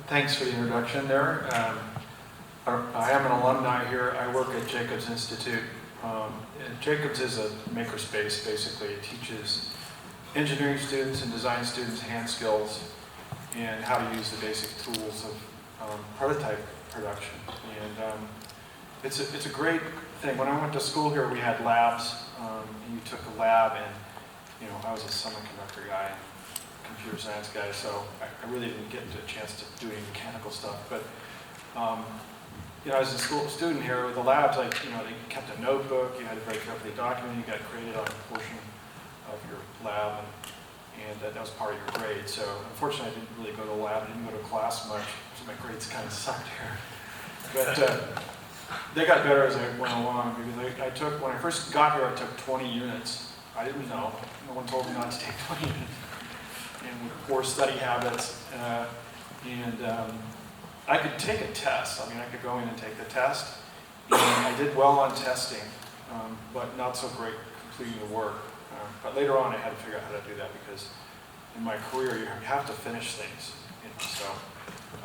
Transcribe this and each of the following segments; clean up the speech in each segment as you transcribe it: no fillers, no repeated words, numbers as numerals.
Thanks for the introduction there. I am an alumni here. I work at Jacobs Institute. Jacobs is a makerspace, basically. It teaches engineering students and design students hand skills and how to use the basic tools of prototype production. And it's a great thing. When I went to school here, we had labs. And you took a lab, and I was a semiconductor guy, computer science guy, so I really didn't get a chance to do any mechanical stuff. But as a school student here with the labs, they kept a notebook. You had to very carefully document. You got graded on a portion of your lab, and that was part of your grade. So unfortunately, I didn't really go to the lab. I didn't go to class much, so my grades kind of sucked here. But they got better as I went along, because when I first got here, I took 20 units. I didn't know. No one told me not to take 20 units. And with poor study habits, I could take a test. I could go in and take the test, and I did well on testing, but not so great completing the work. But later on, I had to figure out how to do that, because in my career, you have to finish things. So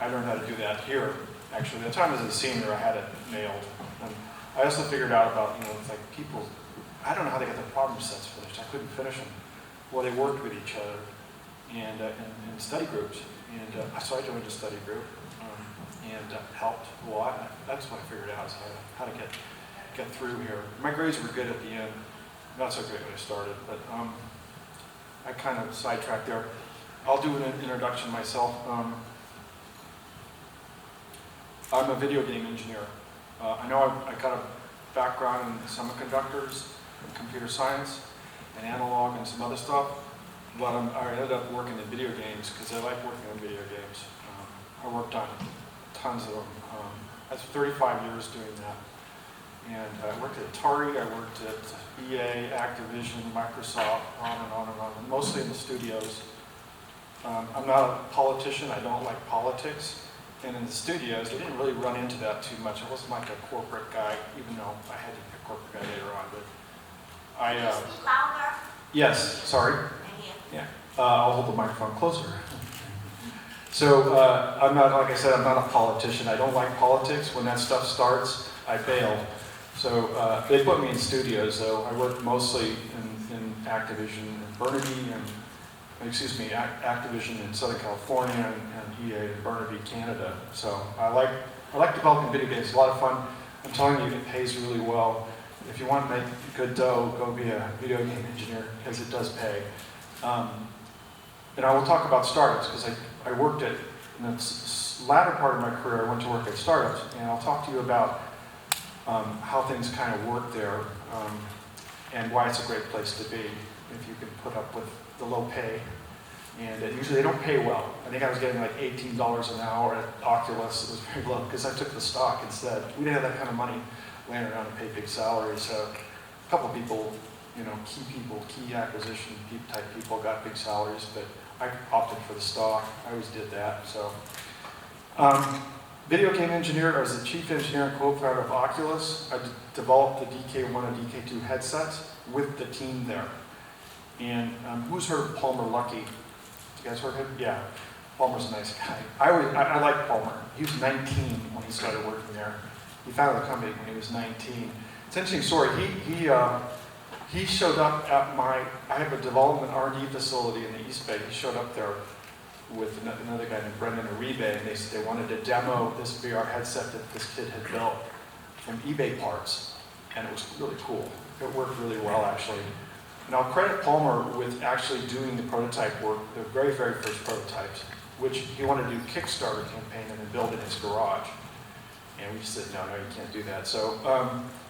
I learned how to do that here. Actually, at the time as a senior, I had it nailed. And I also figured out about, people, I don't know how they got their problem sets finished. I couldn't finish them. Well, they worked with each other and in study groups. And so I joined a study group and helped a lot. That's what I figured out, is how to get through here. My grades were good at the end. Not so great when I started, but I kind of sidetracked there. I'll do an introduction myself. I'm a video game engineer. I know I got a background in semiconductors, and computer science, and analog, and some other stuff, but I ended up working in video games because I like working on video games. I worked on tons of them. I spent 35 years doing that. And I worked at Atari, I worked at EA, Activision, Microsoft, on and on and on, mostly in the studios. I'm not a politician, I don't like politics. And in the studios, they didn't really run into that too much. I wasn't like a corporate guy, even though I had to be a corporate guy later on. But Can you speak louder? Yes, sorry. Yeah. I'll hold the microphone closer. So I'm not, like I said, I'm not a politician. I don't like politics. When that stuff starts, I bail. So they put me in studios, though. I worked mostly in Activision in Burnaby, Activision in Southern California, and EA in Burnaby, Canada. So I like developing video games. It's a lot of fun. I'm telling you, it pays really well. If you want to make good dough, go be a video game engineer, because it does pay. And I will talk about startups, because I worked in the latter part of my career, I went to work at startups, and I'll talk to you about how things kind of work there, and why it's a great place to be if you can put up with the low pay. And usually they don't pay well. I think I was getting like $18 an hour at Oculus. It was very low because I took the stock instead. We didn't have that kind of money laying around to pay big salaries. So a couple of people, key acquisition type people got big salaries, but I opted for the stock. I always did that. So video game engineer, I was the chief engineer and co-founder of Oculus. I developed the DK1 and DK2 headsets with the team there. And who's heard of Palmer Luckey? You guys heard of him? Yeah, Palmer's a nice guy. I like Palmer. He was 19 when he started working there. He founded the company when he was 19. It's an interesting story. He showed up at I have a development R&D facility in the East Bay. He showed up there with another guy named Brendan Uribe, and they wanted to demo this VR headset that this kid had built from eBay parts, and it was really cool. It worked really well, actually. And I'll credit Palmer with actually doing the prototype work, the very, very first prototypes, which he wanted to do Kickstarter campaign and then build in his garage. And we just said, no, you can't do that. So,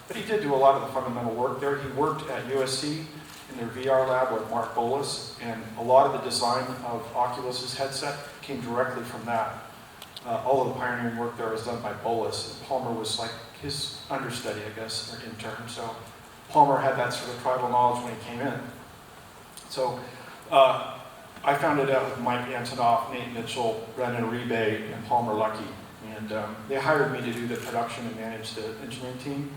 but he did do a lot of the fundamental work there. He worked at USC in their VR lab with Mark Bolas, and a lot of the design of Oculus's headset came directly from that. All of the pioneering work there was done by Bolas. Palmer was like his understudy, I guess, or intern. So Palmer had that sort of tribal knowledge when he came in. So I found it out with Mike Antonoff, Nate Mitchell, Brendan Uribe, and Palmer Luckey. And they hired me to do the production and manage the engineering team.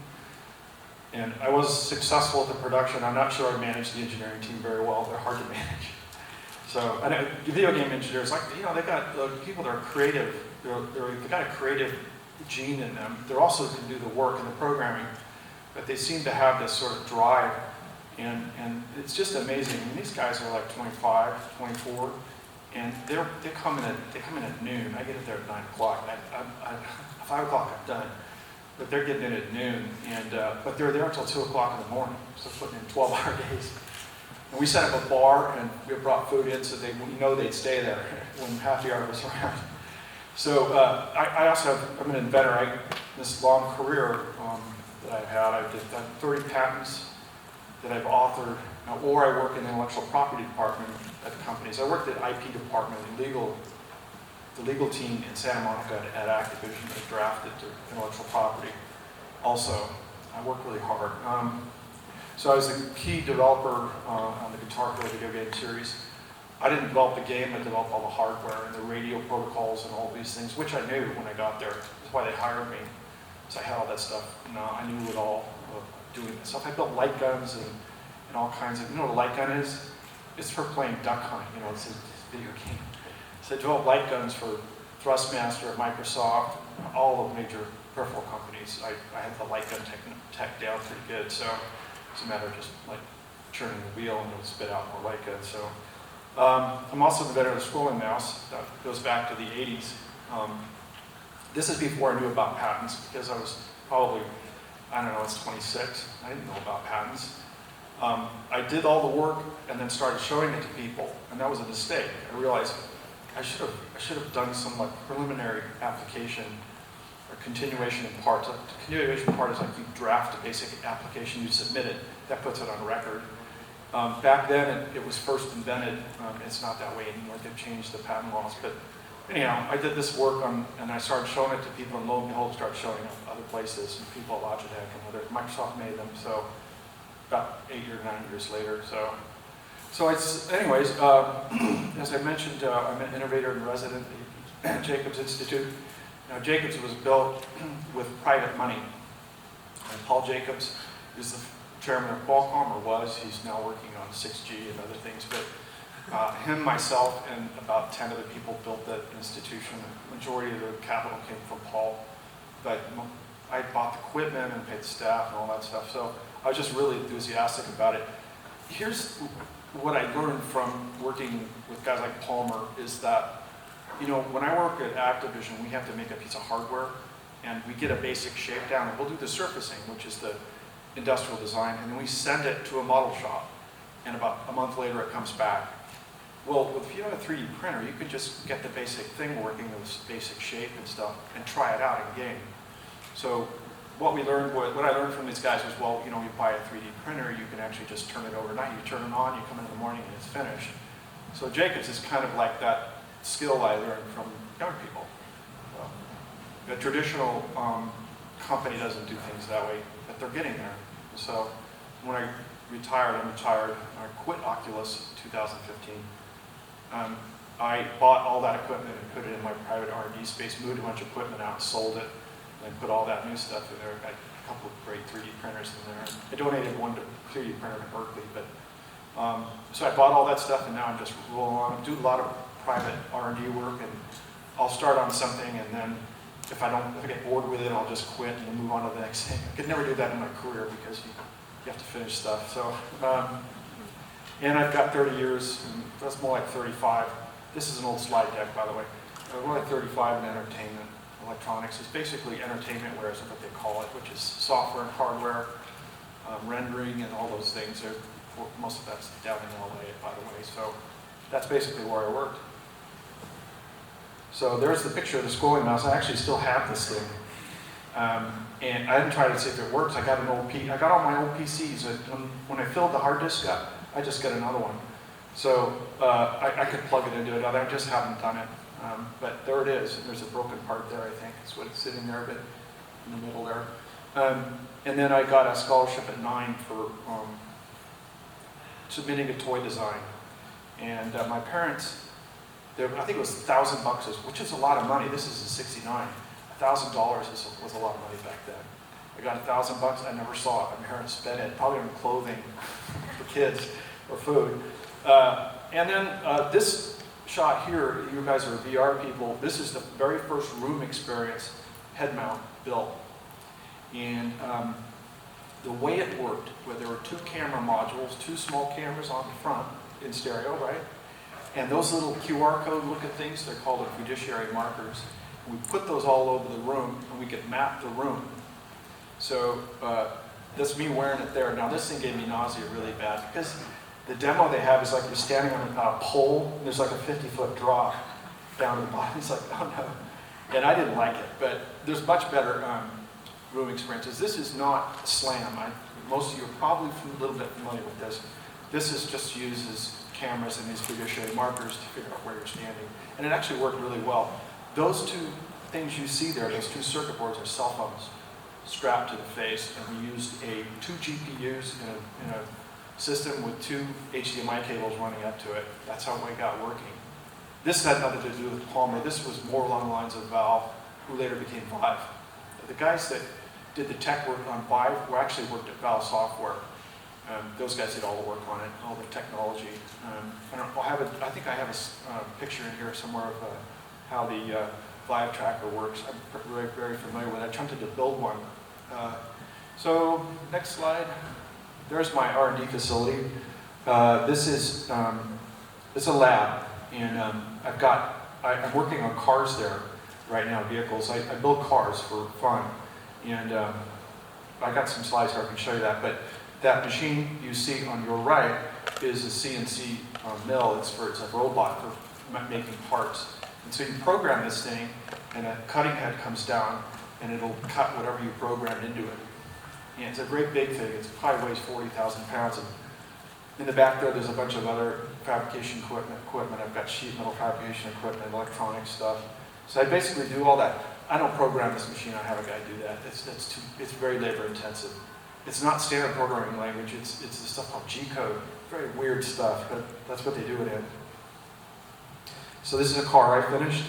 And I was successful at the production. I'm not sure I managed the engineering team very well. They're hard to manage. So, and video game engineers, like, they got people that are creative. They've got a creative gene in them. They also can do the work and the programming, but they seem to have this sort of drive, and it's just amazing. I mean, these guys are like 25, 24, and they come in at noon. I get it there at 9 o'clock. 5 o'clock I'm done, but they're getting in at noon, and but they're there until 2 o'clock in the morning. So putting in 12-hour days. And we set up a bar, and we brought food in so they'd stay there when happy hour was around. So I'm an inventor. This long career that I've had, I've done 30 patents that I've authored, or I work in the intellectual property department at companies. I worked at IP department, the legal team in Santa Monica at Activision that drafted the intellectual property. Also, I work really hard. So I was the key developer on the Guitar Hero video game series. I didn't develop the game, I developed all the hardware and the radio protocols and all these things, which I knew when I got there. That's why they hired me. So I had all that stuff. I knew it all of doing this stuff. I built light guns and all kinds of, what a light gun is? It's for playing duck hunt, it's a video game. So I developed light guns for Thrustmaster, Microsoft, all the major peripheral companies. I had the light gun tech down pretty good, so it's a matter of just like turning the wheel and it'll spit out more light guns. So I'm also the inventor of the scrolling mouse. That goes back to the 80s. This is before I knew about patents, because I was probably, I was 26. I didn't know about patents. I did all the work and then started showing it to people, and that was a mistake. I realized I should have done some preliminary application or continuation in part. The continuation part is like you draft a basic application, you submit it, that puts it on record. Back then, it was first invented. It's not that way anymore. They've changed the patent laws. But anyhow, I did this work and I started showing it to people, and lo and behold, started showing up other places, and people at Logitech and other. Microsoft made them. So about 8 or 9 years later. Anyways, as I mentioned, I'm an innovator and resident at Jacobs Institute. Now, Jacobs was built with private money. And Paul Jacobs is the chairman of Qualcomm, or was. He's now working on 6G and other things. But him, myself, and about 10 other people built that institution. The majority of the capital came from Paul. But I bought the equipment and paid the staff and all that stuff. So I was just really enthusiastic about it. Here's what I learned from working with guys like Palmer is that, when I work at Activision, we have to make a piece of hardware, and we get a basic shape down, and we'll do the surfacing, which is the industrial design, and then we send it to a model shop, and about a month later it comes back. Well, if you have a 3D printer, you can just get the basic thing working with basic shape and stuff, and try it out in game. So what I learned from these guys was, you buy a 3D printer, you can actually just turn it overnight. You turn it on, you come in the morning, and it's finished. So Jacobs is kind of like that skill I learned from young people. The traditional company doesn't do things that way, but they're getting there. So when I retired, I quit Oculus in 2015. I bought all that equipment and put it in my private R&D space, moved a bunch of equipment out, sold it, and put all that new stuff in there. Got a couple of great 3D printers in there. I donated one to 3D printer to Berkeley, but so I bought all that stuff, and now I'm just rolling on. I do a lot of private R&D work, and I'll start on something, and then if I get bored with it, I'll just quit and move on to the next thing. I could never do that in my career because you have to finish stuff. So, and I've got 30 years, and that's more like 35. This is an old slide deck, by the way. More like 35 in entertainment. Electronics is basically entertainment ware is what they call it, which is software and hardware, rendering and all those things. Most of that's down in LA, by the way. So that's basically where I worked. So there's the picture of the scrolling mouse. I actually still have this thing. And I didn't try to see if it works. I got all my old PCs. When I filled the hard disk up, I just got another one. So I could plug it into another. I just haven't done it. But there it is. There's a broken part there, I think. That's what it's sitting there, but in the middle there. And then I got a scholarship at 9 for submitting a toy design. And my parents, I think it was $1,000, which is a lot of money. This is in '69. $1,000 was a lot of money back then. I got $1,000. I never saw it. My parents spent it probably on clothing for kids or food. And then this shot here, you guys are VR people, this is the very first room experience head mount built. And the way it worked, where there were 2 camera modules, 2 small cameras on the front in stereo, right? And those little QR code looking things, they're called fiduciary markers. We put those all over the room and we could map the room. So that's me wearing it there. Now this thing gave me nausea really bad because the demo they have is like you're standing on a pole and there's like a 50-foot drop down to the bottom. It's like, oh no. And I didn't like it, but there's much better room experiences. This is not SLAM. Most of you are probably a little bit familiar with this. This is just uses cameras and these fiduciary markers to figure out where you're standing. And it actually worked really well. Those 2 things you see there, those 2 circuit boards are cell phones strapped to the face, and we used 2 GPUs in a system with 2 HDMI cables running up to it. That's how it got working. This had nothing to do with Palmer. This was more along the lines of Valve, who later became Vive. The guys that did the tech work on Vive were actually worked at Valve Software. Those guys did all the work on it, all the technology. I think I have a picture in here somewhere of how the Vive tracker works. I'm very, very familiar with it. I attempted to build one. So next slide. There's my R&D facility. This is it's a lab, and I'm working on cars there right now, vehicles. I build cars for fun, and I got some slides here I can show you that. But that machine you see on your right is a CNC mill. It's a robot for making parts. And so you program this thing, and a cutting head comes down, and it'll cut whatever you programmed into it. And it's a great big thing. It probably weighs 40,000 pounds. And in the back there's a bunch of other fabrication equipment. I've got sheet metal fabrication equipment, electronic stuff. So I basically do all that. I don't program this machine. I have a guy do that. It's very labor intensive. It's not standard programming language. It's the stuff called G-code. Very weird stuff, but that's what they do it in. So this is a car I finished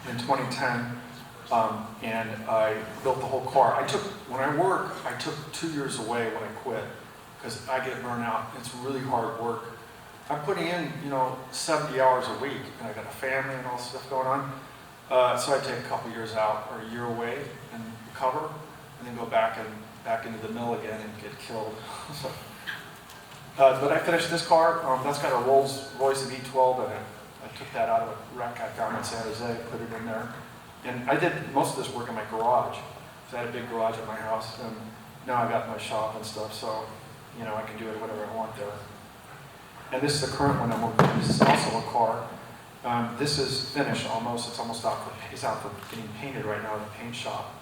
in 2010, and I built the whole car. When I work, I took 2 years away when I quit, because I get burned out. It's really hard work. I'm putting in, 70 hours a week, and I got a family and all this stuff going on. So I take a couple years out, or a year away, and recover, and then go back into the mill again and get killed. But I finished this car. That's got a Rolls-Royce V12 in it. I took that out of a wreck I found in San Jose, put it in there. And I did most of this work in my garage. So I had a big garage at my house, and now I got my shop and stuff, so I can do it whatever I want there. And this is the current one I'm working on. This is also a car. This is finished almost. It's almost out for getting painted right now in the paint shop.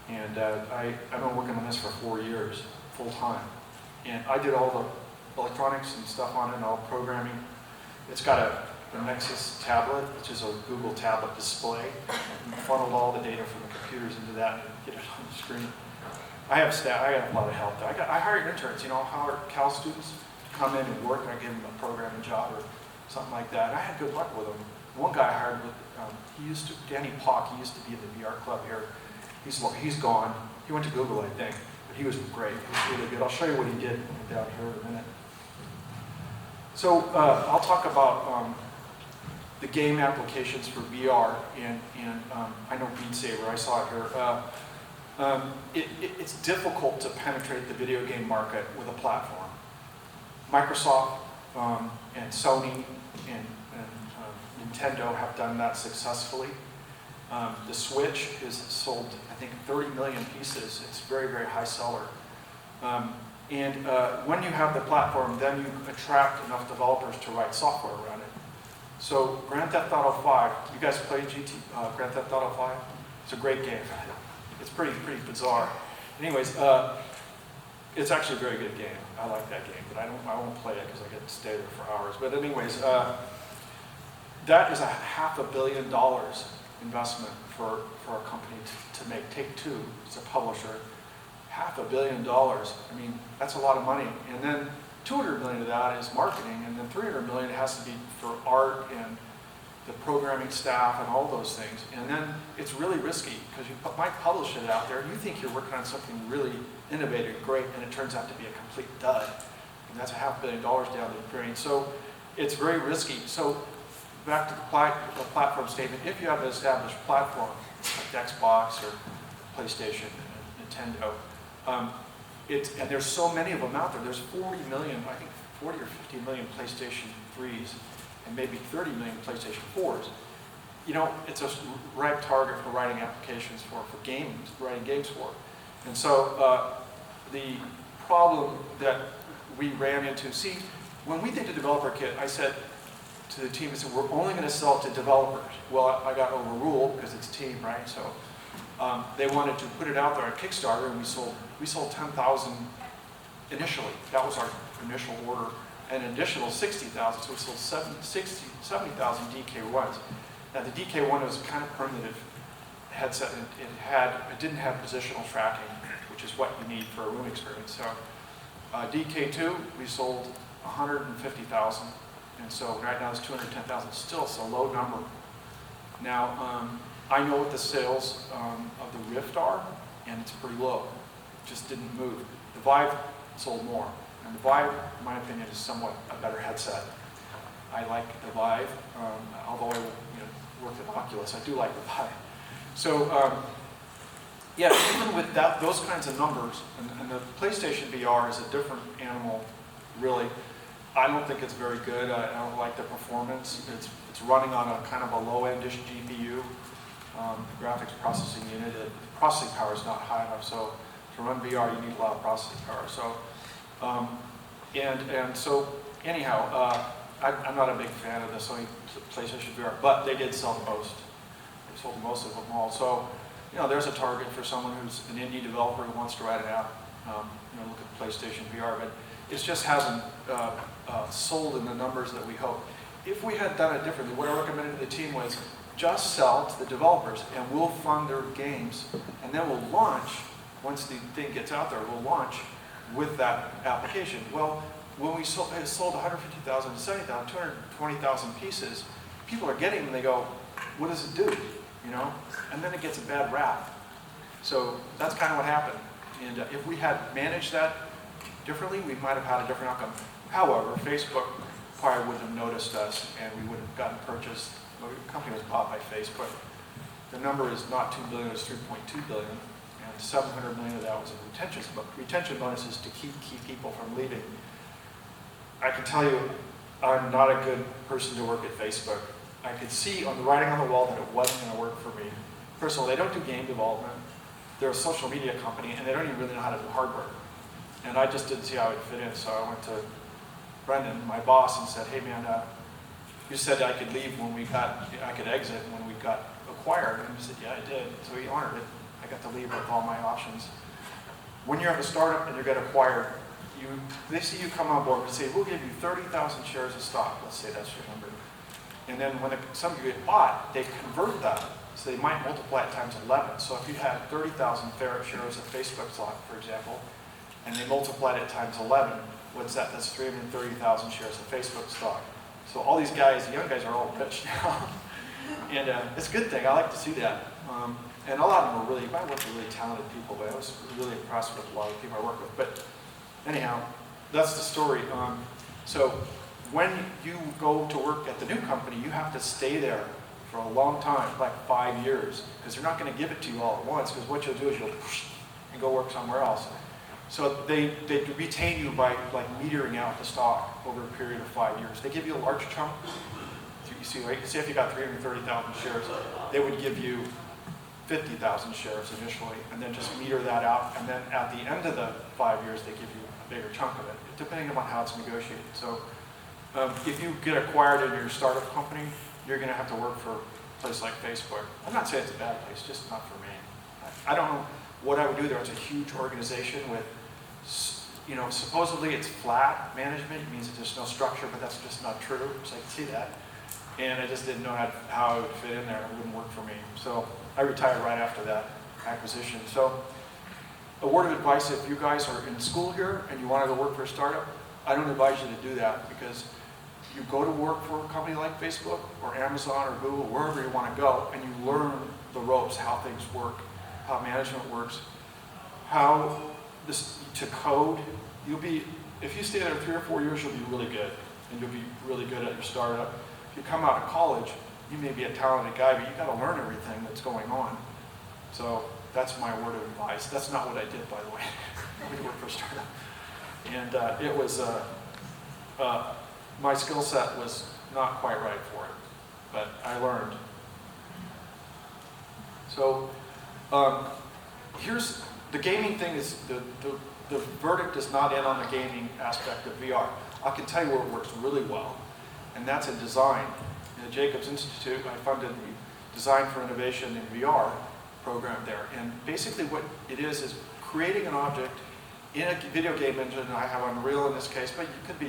And I've been working on this for 4 years, full time. And I did all the electronics and stuff on it and all programming. It's got a Nexus tablet, which is a Google tablet display. And funneled all the data from the computers into that and get it on the screen. I have staff. I got a lot of help. I hired interns, hired Cal students to come in and work. I give them a programming job or something like that. And I had good luck with them. One guy I hired, Danny Pock, he used to be in the VR club here. He's gone. He went to Google, I think, but he was great. He was really good. I'll show you what he did down here in a minute. So I'll talk about the game applications for VR, and I know Beat Saber, I saw it here. It's difficult to penetrate the video game market with a platform. Microsoft and Sony and Nintendo have done that successfully. The Switch is sold, I think, 30 million pieces. It's very, very high seller. And when you have the platform, then you attract enough developers to write software around it. So Grand Theft Auto 5, you guys played Grand Theft Auto 5? It's a great game. It's pretty bizarre. Anyways, it's actually a very good game. I like that game, but I won't play it because I get to stay there for hours. But anyways, that is a $500 million investment for a company to make. Take-Two, it's a publisher. $500 million. I mean, that's a lot of money. And then 200 million of that is marketing, and then 300 million has to be for art and the programming staff and all those things. And then it's really risky because you might publish it out there and you think you're working on something really innovative, great, and it turns out to be a complete dud. And that's $500 million down the drain. So it's very risky. So back to the platform statement, if you have an established platform, like Xbox or PlayStation, Nintendo, and there's so many of them out there. There's 40 million, I think 40 or 50 million PlayStation 3s, and maybe 30 million PlayStation 4s. You know, it's a ripe target for writing applications for games, writing games for. And so the problem that we ran into, see, when we did the developer kit, I said to the team, I said, we're only going to sell it to developers. Well, I got overruled because it's a team, right? So they wanted to put it out there on Kickstarter, and we sold 10,000 initially. That was our initial order, and an additional 60,000, so we sold 70,000 DK1s. Now the DK1 was kind of primitive headset. It didn't have positional tracking, which is what you need for a room experience. So DK2, we sold 150,000, and so right now it's 210,000. Still, it's a low number. Now I know what the sales of the Rift are, and it's pretty low. It just didn't move. The Vive sold more, and the Vive, in my opinion, is somewhat a better headset. I like the Vive, although I worked at Oculus. I do like the Vive. So yeah, even with those kinds of numbers, and the PlayStation VR is a different animal, really. I don't think it's very good. I don't like the performance. It's running on a kind of a low-endish GPU, graphics processing unit. The processing power is not high enough, so to run VR you need a lot of processing power. So and so anyhow, I'm not a big fan of the Sony PlayStation VR, but they did sell the most. They sold the most of them all. So, there's a target for someone who's an indie developer who wants to write an app. Look at PlayStation VR, but it just hasn't sold in the numbers that we hope. If we had done it differently, what I recommended to the team was just sell to the developers, and we'll fund their games, and then we'll launch. Once the thing gets out there, we'll launch with that application. Well, when we sold 150,000 to 70,000, 220,000 pieces, people are getting them and they go, what does it do? And then it gets a bad rap. So that's kind of what happened. And if we had managed that differently, we might have had a different outcome. However, Facebook probably wouldn't have noticed us, and we would have gotten purchased. Well, the company was bought by Facebook. The number is not 2 billion, it's 3.2 billion. And 700 million of that was in retention bonuses to keep people from leaving. I can tell you, I'm not a good person to work at Facebook. I could see on the writing on the wall that it wasn't going to work for me. First of all, they don't do game development. They're a social media company, and they don't even really know how to do hardware. And I just didn't see how it fit in, so I went to Brendan, my boss, and said, hey man, you said I could leave I could exit when we got acquired. And he said, yeah, I did. So he honored it. I got to leave with all my options. When you're at a startup and you get acquired, they see you come on board and say, we'll give you 30,000 shares of stock. Let's say that's your number. And then when some of you get bought, they convert that. So they might multiply it times 11. So if you had 30,000 shares of Facebook stock, for example, and they multiplied it times 11, what's that? That's 330,000 shares of Facebook stock. So all these guys, the young guys, are all rich now. And it's a good thing. I like to see that. And a lot of them are really, I work with really talented people, but I was really impressed with a lot of people I work with. But anyhow, that's the story. So when you go to work at the new company, you have to stay there for a long time, like 5 years, because they're not going to give it to you all at once, because what you'll do is you'll and go work somewhere else. So they retain you by like metering out the stock over a period of 5 years. They give you a large chunk. You see, right? Say if you got 330,000 shares, they would give you 50,000 shares initially, and then just meter that out, and then at the end of the 5 years, they give you a bigger chunk of it, depending on how it's negotiated. So if you get acquired in your startup company, you're going to have to work for a place like Facebook. I'm not saying it's a bad place, just not for me. I don't know what I would do there. It's a huge organization with, supposedly it's flat management. It means that there's no structure, but that's just not true. So I can see that. And I just didn't know how it would fit in there. It wouldn't work for me. So I retired right after that acquisition. So a word of advice, if you guys are in school here and you want to go work for a startup, I don't advise you to do that, because you go to work for a company like Facebook or Amazon or Google, wherever you want to go, and you learn the ropes, how things work, how management works, how to code. If you stay there 3 or 4 years, you'll be really good. and you'll be really good at your startup. If you come out of college, you may be a talented guy, but you got to learn everything that's going on. So that's my word of advice. That's not what I did, by the way. I went to work for a startup. And it was, my skill set was not quite right for it, but I learned. So here's, the gaming thing is, the verdict is not in on the gaming aspect of VR. I can tell you where it works really well, and that's in design. In the Jacobs Institute, I funded the Design for Innovation in VR program there. And basically what it is creating an object in a video game engine. I have Unreal in this case, but it could be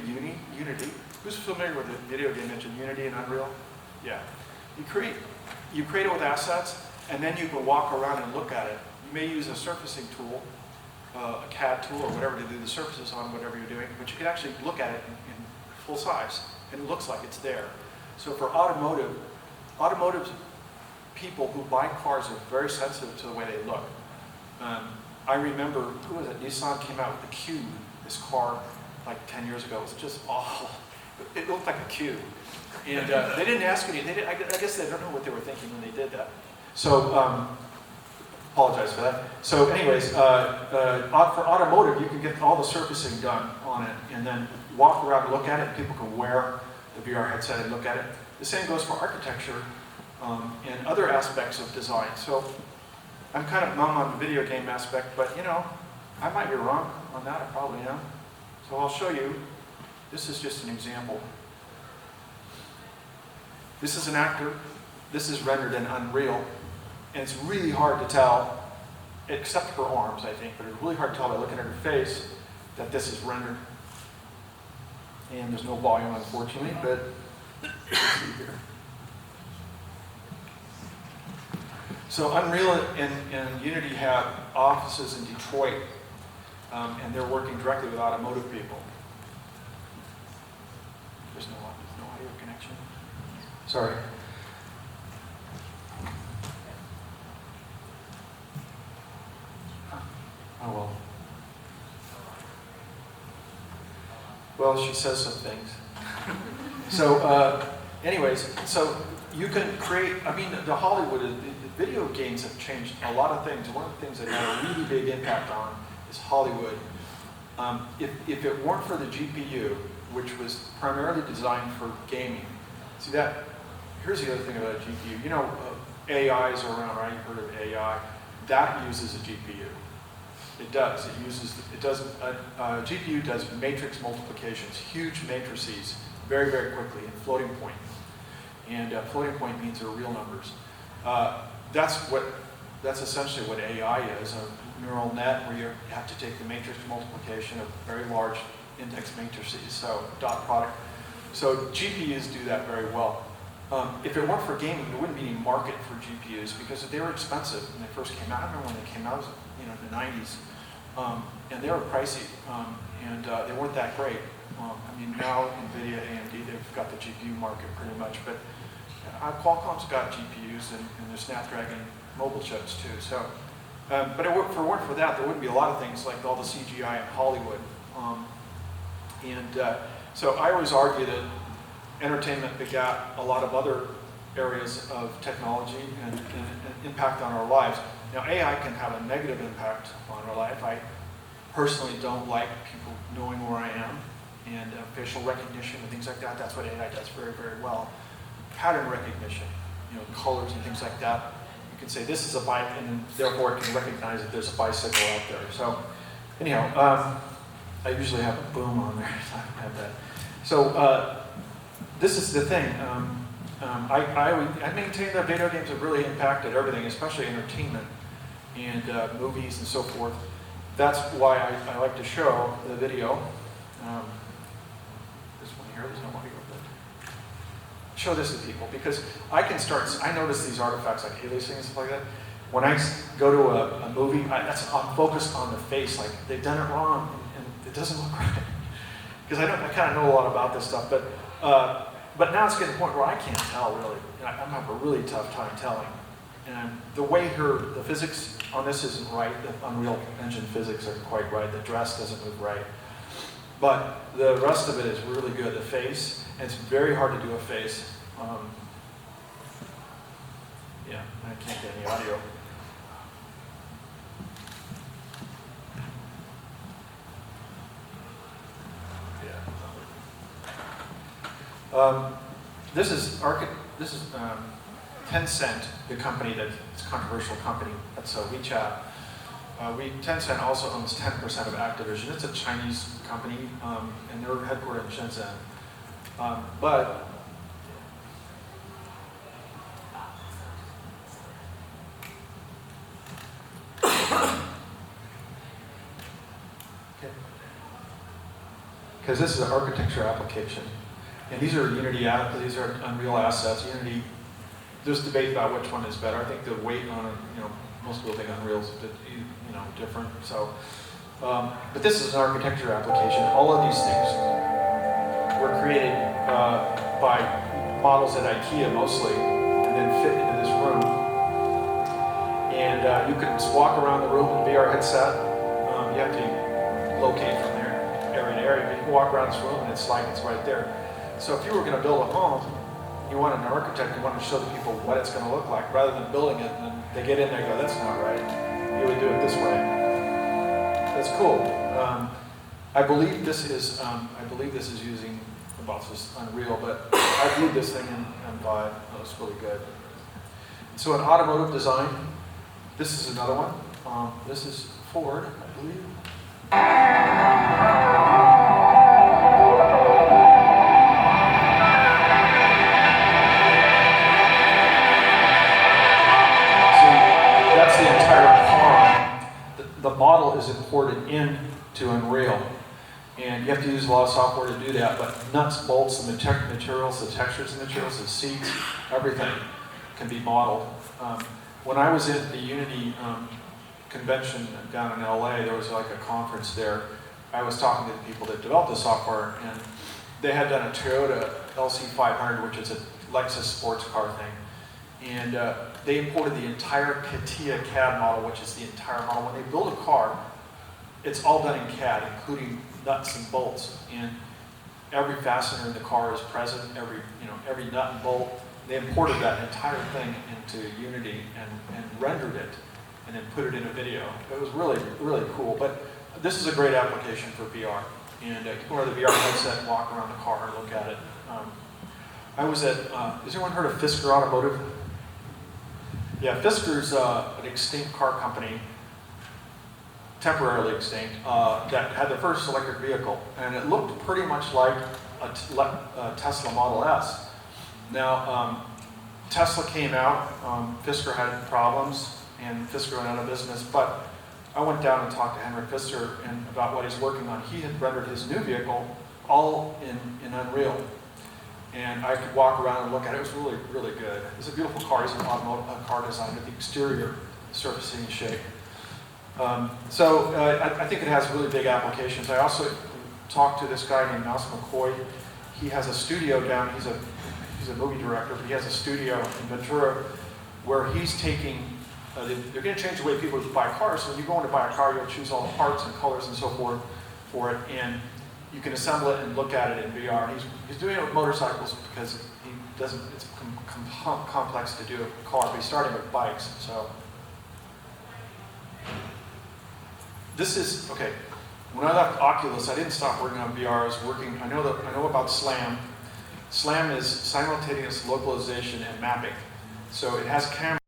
Unity. Who's familiar with the video game engine, Unity and Unreal? Yeah. You create it with assets, and then you can walk around and look at it. You may use a surfacing tool, a CAD tool or whatever to do the surfaces on whatever you're doing, but you can actually look at it in full size, and it looks like it's there. So for automotive people who buy cars are very sensitive to the way they look. I remember, who was it? Nissan came out with the Cube, this car, like 10 years ago. It was just awful. It looked like a cube. And they didn't ask any, I guess they don't know what they were thinking when they did that. So, apologize for that. So anyways, for automotive, you can get all the surfacing done on it and then walk around and look at it. People can wear the VR headset and look at it. The same goes for architecture and other aspects of design. So I'm kind of mum on the video game aspect, but you know, I might be wrong on that, I probably am. So I'll show you. This is just an example. This is an actor. This is rendered in Unreal. And it's really hard to tell, except for arms, I think, but it's really hard to tell by looking at her face that this is rendered. And there's no volume, unfortunately, but let's see here. So Unreal and Unity have offices in Detroit, and they're working directly with automotive people. There's no audio connection. Sorry. Oh well. Well, she says some things. So, anyways, so you can create, I mean, the Hollywood, the video games have changed a lot of things. One of the things that had a really big impact on is Hollywood. If it weren't for the GPU, which was primarily designed for gaming, see that, here's the other thing about a GPU. You know, AIs are around, right? You've heard of AI. That uses a GPU. It does. GPU does matrix multiplications, huge matrices, very, very quickly in floating point. And floating point means they're real numbers. That's essentially what AI is, a neural net where you have to take the matrix multiplication of very large index matrices, so dot product. So GPUs do that very well. If it weren't for gaming, there wouldn't be any market for GPUs because they were expensive when they first came out. I remember when they came out, in the 90s, and they were pricey, and they weren't that great. I mean, now NVIDIA, AMD, they've got the GPU market pretty much, but Qualcomm's got GPUs and their Snapdragon mobile chips too. So, but if it weren't for that, there wouldn't be a lot of things like all the CGI in Hollywood. So I always argue that entertainment begat a lot of other areas of technology and impact on our lives. Now AI can have a negative impact on our life. I personally don't like people knowing where I am, and facial recognition and things like that. That's what AI does very, very well. Pattern recognition, colors and things like that. You can say this is a bike, and then therefore it can recognize that there's a bicycle out there. So anyhow, I usually have a boom on there. So I don't have that. So this is the thing. I maintain that video games have really impacted everything, especially entertainment and movies and so forth. That's why I like to show the video. This one here, there's no audio, but show this to people because I notice these artifacts like aliasing and stuff like that. When I go to a movie, I'm focused on the face, like they've done it wrong and it doesn't look right. Because I kind of know a lot about this stuff, but now it's getting to the point where I can't tell really. I'm having a really tough time telling. And the way the physics on this isn't right, the Unreal Engine physics aren't quite right, the dress doesn't move right. But the rest of it is really good. The face, and it's very hard to do a face. Yeah, I can't get any audio. This is 10 Cent, the company it's a controversial company. That's WeChat. Tencent also owns 10% of Activision. It's a Chinese company, and they're headquartered in Shenzhen. But because this is an architecture application, and these are these are Unreal assets. Unity. There's debate about which one is better. I think the weight on it, most people think Unreal's different. So, but this is an architecture application. All of these things were created by models at IKEA mostly, and then fit into this room. And you can walk around the room with a VR headset. You have to locate from there, area to area, but you can walk around this room and it's like it's right there. So if you were going to build a home, you want an architect, you want to show the people what it's going to look like, rather than building it and then they get in there and go, that's not right. You would do it this way. That's cool. I believe this is using this Unreal, but I viewed this thing in Vive. It was really good. So in automotive design, this is another one. This is Ford, I believe. That's the entire car. The model is imported into Unreal. And you have to use a lot of software to do that, but nuts, bolts, the materials, the textures of the materials, the seats, everything can be modeled. When I was at the Unity convention down in LA, there was like a conference there. I was talking to the people that developed the software, and they had done a Toyota LC500, which is a Lexus sports car thing. And they imported the entire CATIA CAD model, which is the entire model. When they build a car, it's all done in CAD, including nuts and bolts. And every fastener in the car is present, every nut and bolt. They imported that entire thing into Unity and rendered it, and then put it in a video. It was really, really cool. But this is a great application for VR. And you can wear the VR headset and walk around the car and look at it. I was at, has anyone heard of Fisker Automotive? Yeah, Fisker's an extinct car company, temporarily extinct, that had the first electric vehicle. And it looked pretty much like a Tesla Model S. Now, Tesla came out, Fisker had problems, and Fisker went out of business, but I went down and talked to Henrik Fisker about what he's working on. He had rendered his new vehicle all in Unreal. And I could walk around and look at it. It was really, really good. It's a beautiful car. He's an automotive car designer, the exterior surfacing and shape. I think it has really big applications. I also talked to this guy named Mouse McCoy. He has a studio down. He's a movie director, but he has a studio in Ventura where he's taking. They're going to change the way people buy cars. So when you go in to buy a car, you'll choose all the parts and colors and so forth for it, and you can assemble it and look at it in VR. He's doing it with motorcycles because it's complex to do a car, but he's starting with bikes. So this is, okay, when I left Oculus, I didn't stop working on VR. I was working, I know about SLAM. SLAM is simultaneous localization and mapping. So it has camera.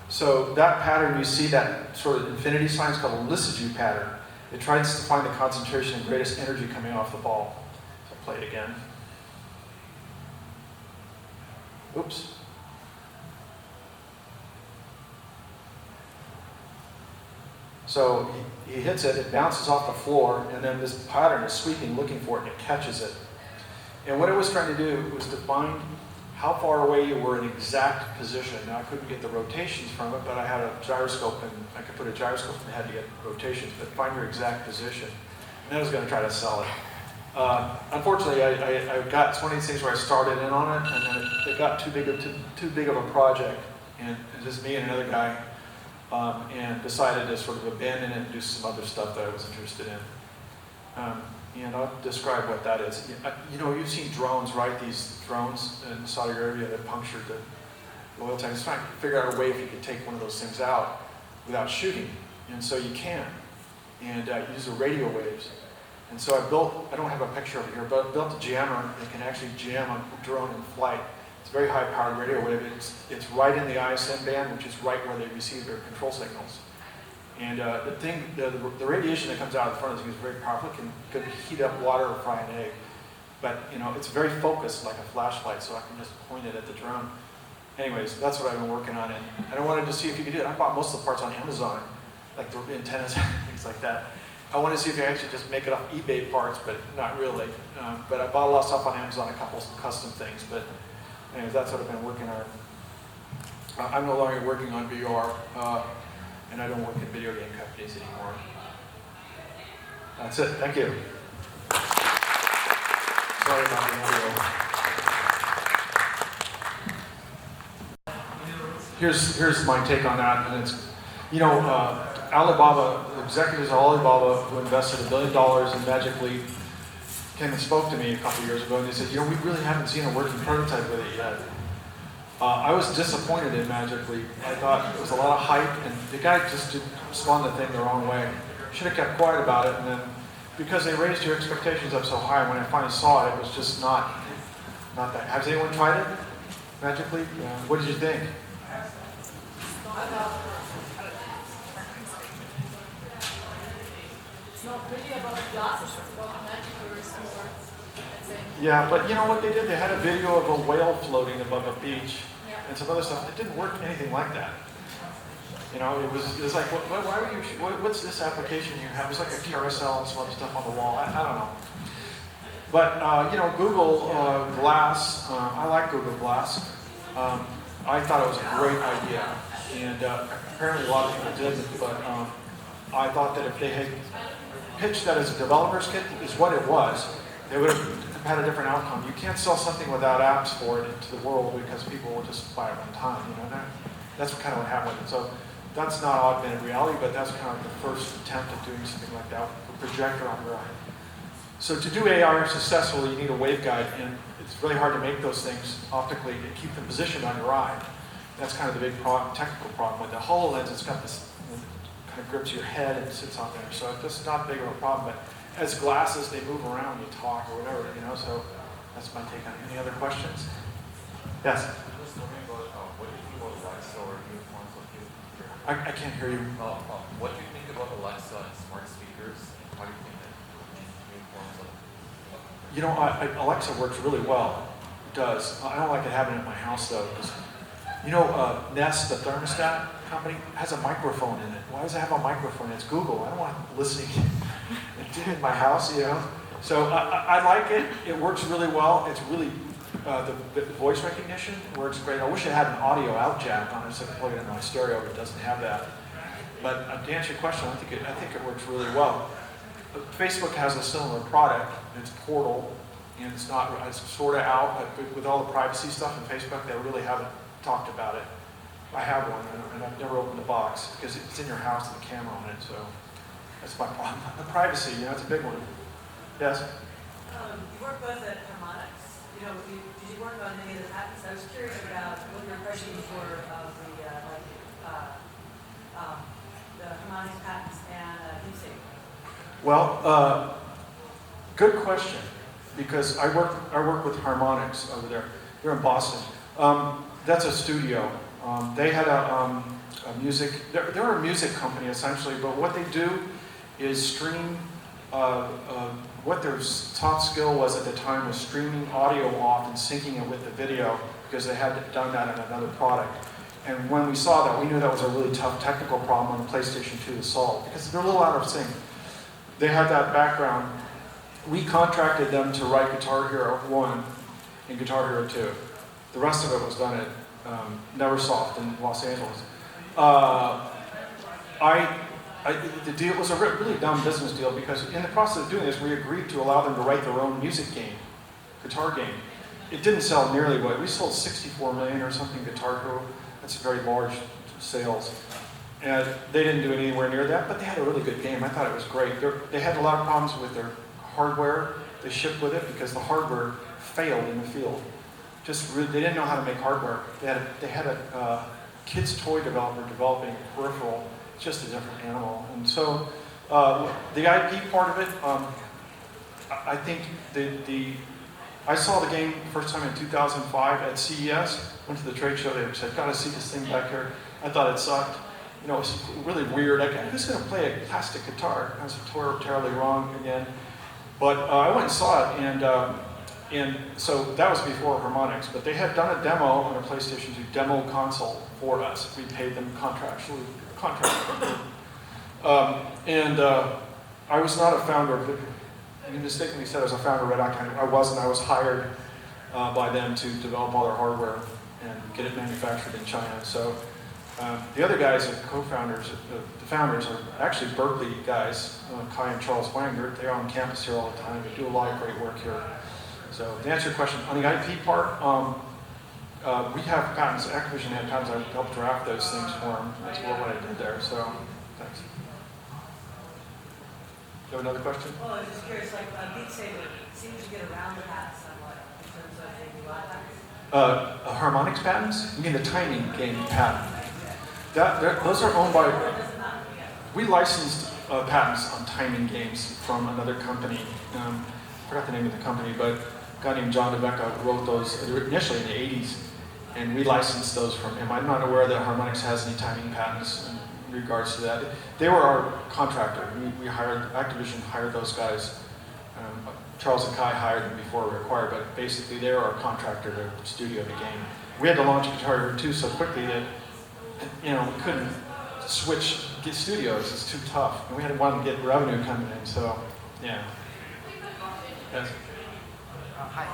So that pattern, you see that sort of infinity sign, is called a Lysigue pattern. It tries to find the concentration and greatest energy coming off the ball. So I'll play it again. Oops. So he hits it, it bounces off the floor, and then this pattern is sweeping, looking for it, and it catches it. And what it was trying to do was to find how far away you were in exact position. Now I couldn't get the rotations from it, but I had a gyroscope, and I could put a gyroscope in the head to get rotations, but find your exact position. And I was going to try to sell it. Unfortunately, I got, it's one of these things where I started in on it, and then it got too big of a project, and it was just me and another guy. and decided to sort of abandon it and do some other stuff that I was interested in. And I'll describe what that is. You know, you've seen drones, right? These drones in Saudi Arabia that punctured the oil tank. I was trying to figure out a way if you could take one of those things out without shooting. And so you can. And use the radio waves. And so I don't have a picture of it here, but I built a jammer that can actually jam a drone in flight. It's a very high-powered radio wave. It's right in the ISM band, which is right where they receive their control signals. And the radiation that comes out of the front of the thing is very powerful. It can heat up water or fry an egg. But you know, it's very focused, like a flashlight, so I can just point it at the drone. Anyways, that's what I've been working on, and I wanted to see if you could do it. I bought most of the parts on Amazon, like the antennas and things like that. I wanted to see if you actually just make it off eBay parts, but not really. But I bought a lot of stuff on Amazon, a couple of custom things. But anyways, that's what I've been working on. I'm no longer working on VR, and I don't work in video game companies anymore. That's it. Thank you. Sorry about the audio. Here's my take on that, and it's, you know, Alibaba, the executives of Alibaba who invested $1 billion in Magic Leap came and spoke to me a couple years ago, and they said, you know, we really haven't seen a working prototype with it yet. I was disappointed in Magic Leap. I thought it was a lot of hype, and the guy just spun the thing the wrong way. Should have kept quiet about it, and then because they raised your expectations up so high, when I finally saw it, it was just not that. Has anyone tried it? Magic Leap? What did you think? It's not really about glasses, it's about magic or somewhere. Yeah, but you know what they did? They had a video of a whale floating above a beach, Yeah. and some other stuff. It didn't work anything like that. You know, it was like, why were you? What's this application you have? It was like a carousel and some other stuff on the wall. I don't know. But you know, Google Glass. I like Google Glass. I thought it was a great idea, and apparently a lot of people didn't. But I thought that if they had pitched that as a developer's kit, is what it was, they would have had a different outcome. You can't sell something without apps for it into the world because people will just buy it one time. You know, that's kind of what happened. So that's not augmented reality, but that's kind of the first attempt at doing something like that with a projector on your eye. So to do AR successfully, you need a waveguide, and it's really hard to make those things optically and keep them positioned on your eye. That's kind of the big problem, technical problem. With the HoloLens, it's got this, it kind of grips your head and sits on there. So it's not big of a problem, but as glasses, they move around, you talk or whatever, you know, so that's my take on it. Any other questions? Yes? I'm just wondering about what do you think about Alexa or new forms of computer? I can't hear you. What do you think about Alexa and smart speakers? How do you think that new forms of You know, Alexa works really well. It does. I don't like it having it in my house though. You know, Nest, the thermostat company, has a microphone in it. Why does it have a microphone? It's Google. I don't want it listening in my house, you know. So I like it. It works really well. It's really, the voice recognition works great. I wish it had an audio out jack on it so I could plug it in my stereo, but it doesn't have that. But to answer your question, I think it works really well. Facebook has a similar product. It's Portal, and it's sort of out, but with all the privacy stuff in Facebook, they really haven't talked about it. I have one, and I've never opened the box because it's in your house with a camera on it, so that's my problem. The privacy, you know, it's a big one. Yes? You work both at Harmonics. You know, did you work on any of the patents? I was curious about what your impressions were of the Harmonics patents and DeepSeek. Well, good question, because I work with Harmonics over there. They're in Boston. That's a studio. They had a music. They're a music company essentially, but what they do is stream. What their top skill was at the time was streaming audio off and syncing it with the video, because they had done that in another product. And when we saw that, we knew that was a really tough technical problem on the PlayStation 2 to solve, because they're a little out of sync. They had that background. We contracted them to write Guitar Hero 1 and Guitar Hero 2. The rest of it was done at Neversoft in Los Angeles. The deal was a really dumb business deal, because in the process of doing this, we agreed to allow them to write their own music game, guitar game. It didn't sell nearly what we sold 64 million or something Guitar Hero. That's very large sales. And they didn't do anywhere near that, but they had a really good game. I thought it was great. They had a lot of problems with their hardware. They shipped with it because the hardware failed in the field. They didn't know how to make hardware. They had a kid's toy developer developing a peripheral. It's just a different animal. And so the IP part of it, I think I saw the game the first time in 2005 at CES. Went to the trade show. They said, "Got to see this thing back here." I thought it sucked. You know, it was really weird. Who's going to play a plastic guitar? I was terribly wrong again. But I went and saw it, and so that was before Harmonix. But they had done a demo on a PlayStation 2 demo console for us. We paid them contractually. I was not a founder of it. You mistakenly said I was a founder of Red Hot. I wasn't. I was hired by them to develop all their hardware and get it manufactured in China. So the other guys, the co-founders, the founders are actually Berkeley guys, Kai and Charles Wang. They're on campus here all the time. They do a lot of great work here. So to answer your question, on the IP part, we have patents. Activision had patents. I helped draft those things for them. That's what I did there. So thanks. You have another question? Well, I was just curious, like, Beat Saber seems to get around the patent somewhat in terms of maybe patents. Harmonix patents? You mean the timing game patent? Those are owned by... We licensed patents on timing games from another company. I forgot the name of the company, but a guy named John DeBecca wrote those initially in the 80s, and we licensed those from him. I'm not aware that Harmonix has any timing patents in regards to that. They were our contractor. Activision hired those guys. Charles and Kai hired them before we were acquired, but basically they were our contractor to studio the game. We had to launch Guitar Hero 2 so quickly that we couldn't get studios. It's too tough. And we had to want to get revenue coming in, so yeah. Yes. Hi.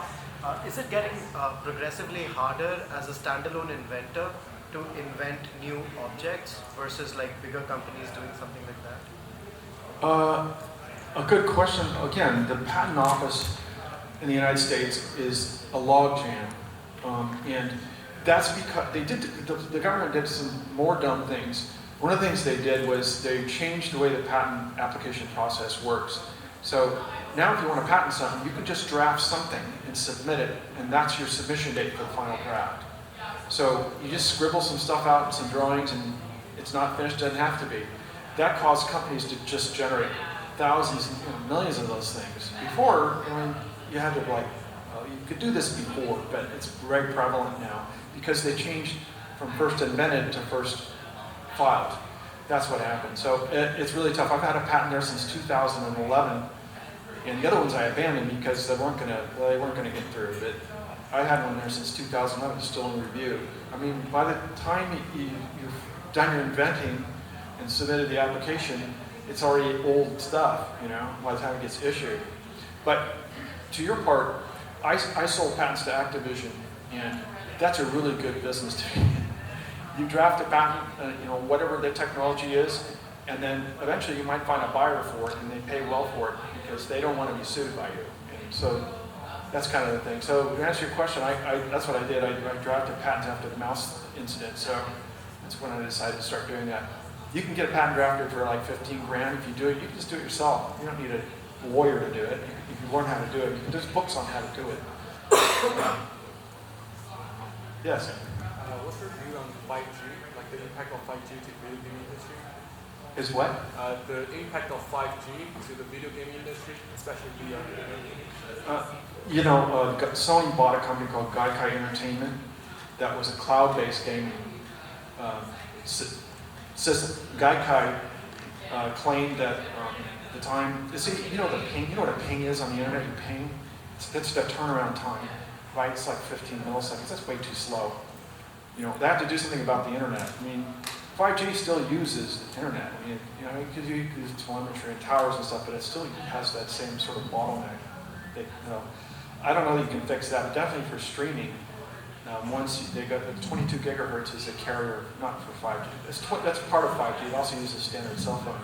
Is it getting progressively harder as a standalone inventor to invent new objects versus like bigger companies doing something like that? A good question. Again, the patent office in the United States is a logjam, and that's because the government did some more dumb things. One of the things they did was they changed the way the patent application process works. So now if you want to patent something, you can just draft something and submit it, and that's your submission date for the final draft. So you just scribble some stuff out and some drawings, and it's not finished, doesn't have to be. That caused companies to just generate thousands, millions of those things. Before, you had to you could do this before, but it's very prevalent now because they changed from first invented to first filed. That's what happened. So it's really tough. I've had a patent there since 2011, and the other ones I abandoned because they weren't gonna get through. But I had one there since 2011, still in review. I mean, by the time you've done your inventing and submitted the application, it's already old stuff, by the time it gets issued. But to your part, I sold patents to Activision, and that's a really good business to be in. You draft a patent, whatever the technology is, and then eventually you might find a buyer for it, and they pay well for it because they don't want to be sued by you. And so that's kind of the thing. So to answer your question, that's what I did. I drafted patents after the mouse incident, so that's when I decided to start doing that. You can get a patent drafted for like 15 grand. If you do it, you can just do it yourself. You don't need a lawyer to do it. If you learn how to do it, there's books on how to do it. Yes? What's your view on 5G, like the impact of 5G to the video game industry? Is what? The impact of 5G to the video game industry, especially VR video gaming? Sony bought a company called Gaikai Entertainment that was a cloud-based gaming system. Gaikai claimed that the time, you know what a ping is on the internet? You ping, it's the turnaround time, right? It's like 15 milliseconds. That's way too slow. They have to do something about the internet. 5G still uses the internet. Because you use telemetry and towers and stuff, but it still has that same sort of bottleneck. I don't know that you can fix that, but definitely for streaming. Once they got 22 gigahertz is a carrier, not for 5G. That's part of 5G. It also uses standard cell phone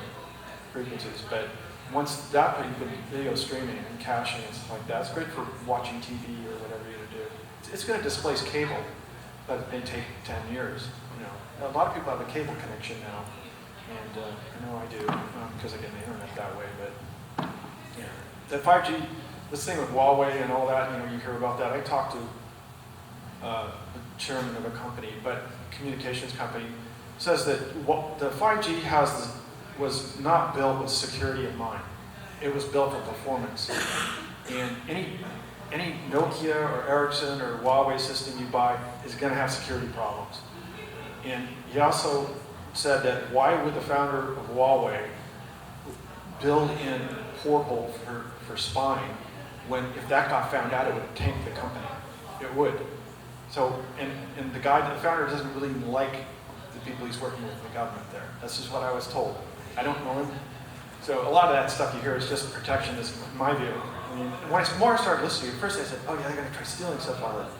frequencies, but once that, you can video streaming and caching and stuff like that. It's great for watching TV or whatever you're going to do. It's going to displace cable, but it may take 10 years. A lot of people have a cable connection now. And I know I do, because I get the internet that way, but yeah. The 5G, this thing with Huawei and all that, you hear about that. I talked to the chairman of a company, but communications company, says that the 5G was not built with security in mind. It was built for performance. And any Nokia or Ericsson or Huawei system you buy is going to have security problems. And he also said that why would the founder of Huawei build in porthole for spying when if that got found out it would tank the company? It would. So, and the founder doesn't really like the people he's working with in the government there. That's just what I was told. I don't know him. So a lot of that stuff you hear is just protectionism, in my view. I mean, when I started listening, at first I said, oh yeah, they're gonna try stealing stuff out of it.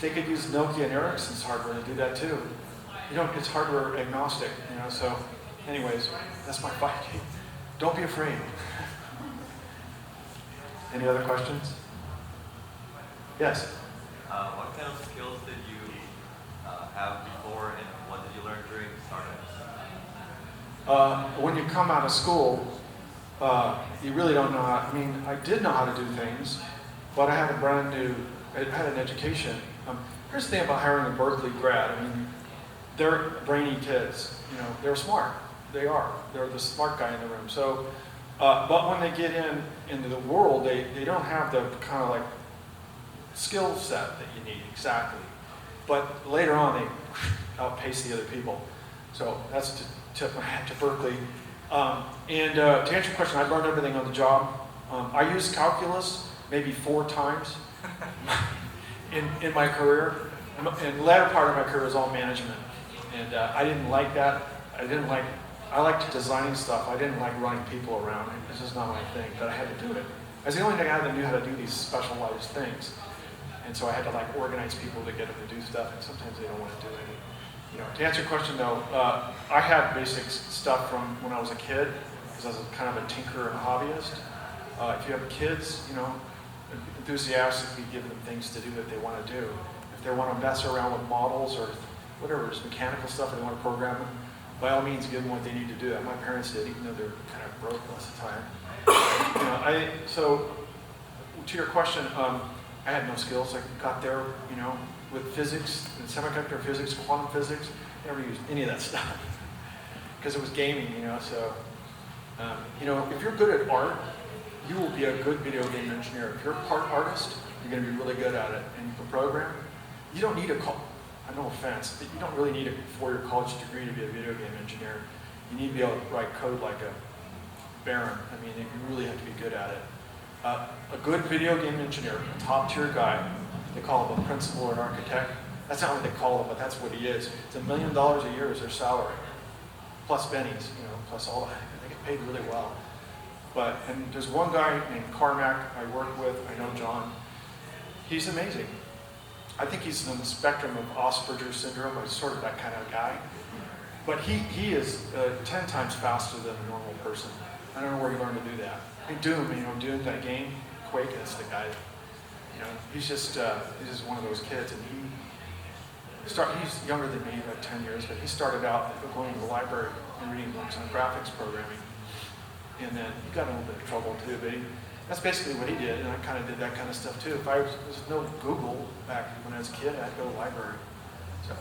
They could use Nokia and Ericsson's hardware to do that too. It's hardware agnostic, so anyways, that's my 5G. Don't be afraid. Any other questions? Yes? What kind of skills did you have before, and what did you learn during startups? When you come out of school, you really don't know how, I did know how to do things, but I had I had an education. Here's the thing about hiring a Berkeley grad. They're brainy kids, they're smart. They are. They're the smart guy in the room. So, but when they get into the world, they don't have the kind of like skill set that you need exactly. But later on, they outpace the other people. So that's to tip my hat to Berkeley. And to answer your question, I learned everything on the job. I used calculus maybe 4 times in my career. And the latter part of my career was all management. And I didn't like that. I liked designing stuff. I didn't like running people around. This is not my thing, but I had to do it. I was the only guy that knew how to do these specialized things. And so I had to organize people to get them to do stuff, and sometimes they don't want to do it. To answer your question though, I had basic stuff from when I was a kid, because I was kind of a tinker and a hobbyist. If you have kids, enthusiastically give them things to do that they want to do. If they want to mess around with models or whatever, it's mechanical stuff, and they want to program them, by all means give them what they need to do. That my parents did, even though they're kind of broke most of the time. So to your question, I had no skills. I got there, with physics, and semiconductor physics, quantum physics. Never used any of that stuff because it was gaming, So, if you're good at art, you will be a good video game engineer. If you're a part artist, you're going to be really good at it, and you can program. You don't need no offense, but you don't really need a 4-year college degree to be a video game engineer. You need to be able to write code like a baron. You really have to be good at it. A good video game engineer, a top-tier guy, they call him a principal or an architect. That's not what they call him, but that's what he is. It's $1 million a year is their salary, plus bennies, plus all that. They get paid really well. And there's one guy named Carmack I work with. I know John. He's amazing. I think he's on the spectrum of Asperger's syndrome. He's sort of that kind of guy. But he is 10 times faster than a normal person. I don't know where he learned to do that. Doom, Doom, that game, Quake, that's the guy. He's just one of those kids, and he's younger than me, about 10 years, but he started out going to the library and reading books on graphics programming. And then he got in a little bit of trouble too, but that's basically what he did, and I kind of did that kind of stuff too. If there was no Google back when I was a kid, I had to go to the library. So,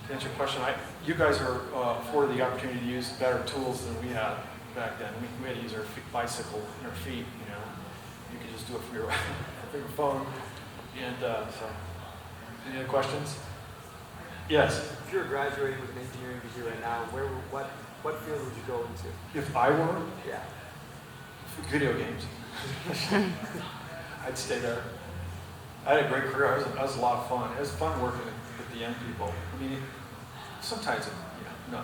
to answer your question, you guys are afforded the opportunity to use better tools than we had back then. We had to use our bicycle and our feet, You could just do it from your phone. And so, any other questions? Yes? If you were graduating with an engineering degree right now, what field would you go into? If I were? Yeah. Video games. I'd stay there. I had a great career. It was a lot of fun. It was fun working with the young people. Sometimes it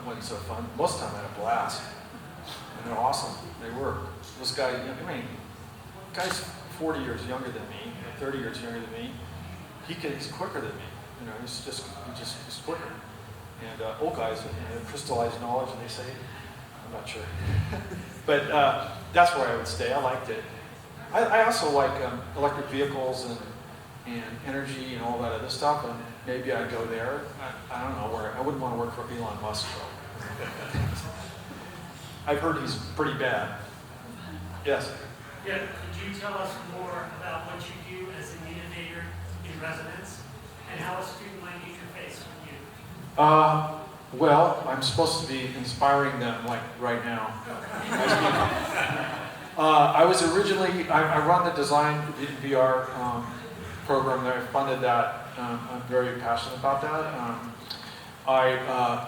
wasn't so fun. Most of the time I had a blast. And they're awesome. They were. This guy, guy's 40 years younger than me, or 30 years younger than me. He's quicker than me. He's quicker. And old guys, crystallize knowledge, and they say, I'm not sure. But that's where I would stay. I liked it. I also like electric vehicles and energy and all that other stuff, and maybe I'd go there. I don't know where. I wouldn't want to work for Elon Musk, though. I've heard he's pretty bad. Yes? Yeah, could you tell us more about what you do as an innovator in residence and how a student might interface with you? Well, I'm supposed to be inspiring them like right now. I was originally, I run the design VR program there. I funded that. I'm very passionate about that.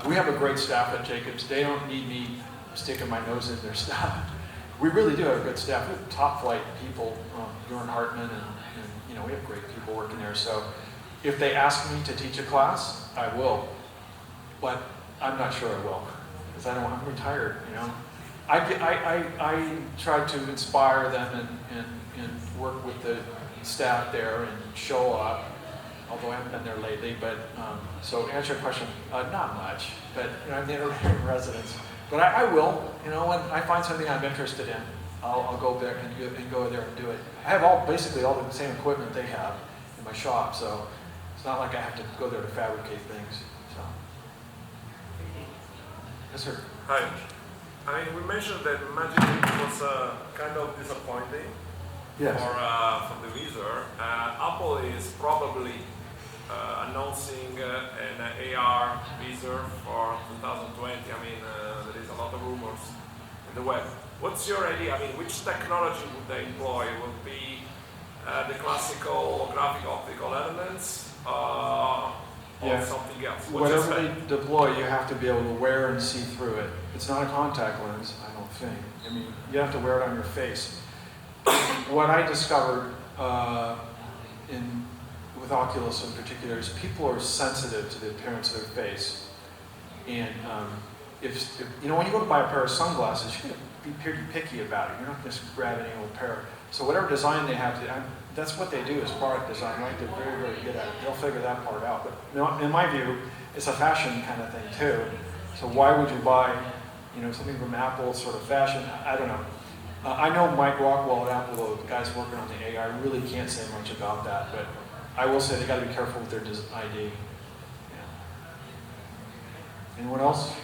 We have a great staff at Jacobs. They don't need me sticking my nose in their stuff. We really do have a good staff. We have top flight people, Bjorn Hartman, and we have great people working there. So if they ask me to teach a class, I will. But I'm not sure I will, because I'm retired, I try to inspire them and work with the staff there and show up, although I haven't been there lately. But so to answer your question, not much, but I'm the in residence. But I will, when I find something I'm interested in, I'll go there and go there and do it. I have basically all the same equipment they have in my shop, so it's not like I have to go there to fabricate things. So. Yes, sir. Hi. We mentioned that Magic was kind of disappointing Yes. for the user. Apple is probably announcing an AR visor for 2020. There is a lot of rumors in the web. What's your idea? Which technology would they employ? Will it be the classical graphic optical elements or something else? Whatever they deploy, you have to be able to wear and see through it. It's not a contact lens, I don't think. You have to wear it on your face. What I discovered with Oculus in particular is people are sensitive to the appearance of their face. And if when you go to buy a pair of sunglasses, you're going to be pretty picky about it. You're not just grabbing any old pair. So whatever design they have, that's what they do is product design, right? They're very, very good at it. They'll figure that part out. But in my view, it's a fashion kind of thing too. So why would you buy, something from Apple, sort of fashion? I don't know. I know Mike Rockwell at Apple, the guys working on the AI, really can't say much about that. But I will say they got to be careful with their ID. Yeah. Anyone else?